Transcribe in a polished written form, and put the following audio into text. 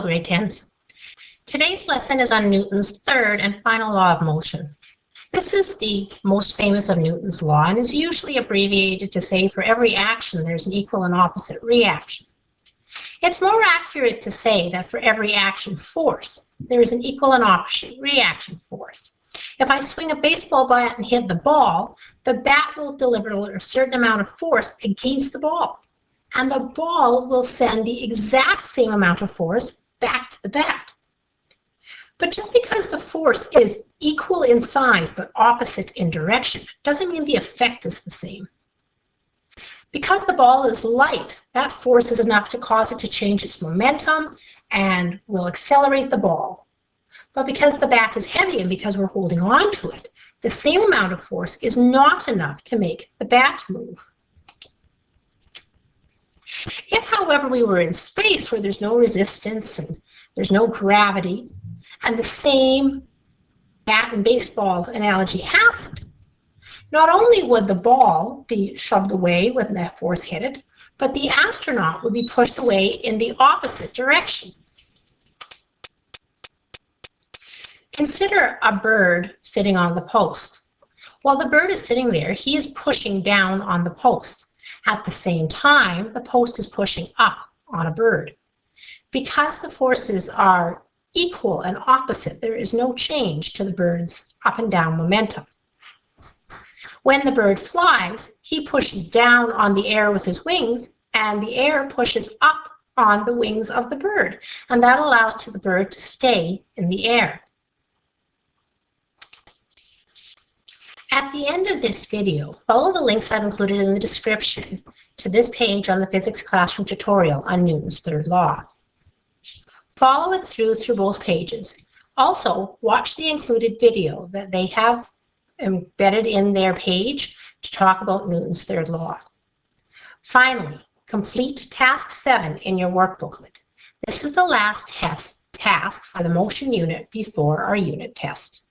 grade 10s. Today's lesson is on Newton's third and final law of motion. This is the most famous of Newton's law and is usually abbreviated to say for every action there's an equal and opposite reaction. It's more accurate to say that for every action force, there is an equal and opposite reaction force. If I swing a baseball bat and hit the ball, the bat will deliver a certain amount of force against the ball, and the ball will send the exact same amount of force back to the bat. But just because the force is equal in size but opposite in direction doesn't mean the effect is the same. Because the ball is light, that force is enough to cause it to change its momentum and will accelerate the ball. But because the bat is heavy and because we're holding on to it, the same amount of force is not enough to make the bat move. If, however, we were in space where there's no resistance and there's no gravity, and the same bat and baseball analogy happened, not only would the ball be shoved away when that force hit it, but the astronaut would be pushed away in the opposite direction. Consider a bird sitting on the post. While the bird is sitting there, he is pushing down on the post. At the same time, the post is pushing up on a bird. Because the forces are equal and opposite, there is no change to the bird's up and down momentum. When the bird flies, he pushes down on the air with his wings, and the air pushes up on the wings of the bird, and that allows the bird to stay in the air. At the end of this video, follow the links I've included in the description to this page on the Physics Classroom tutorial on Newton's third law. Follow it through both pages. Also, watch the included video that they have embedded in their page to talk about Newton's third law. Finally, complete task 7 in your work booklet. This is the last task for the motion unit before our unit test.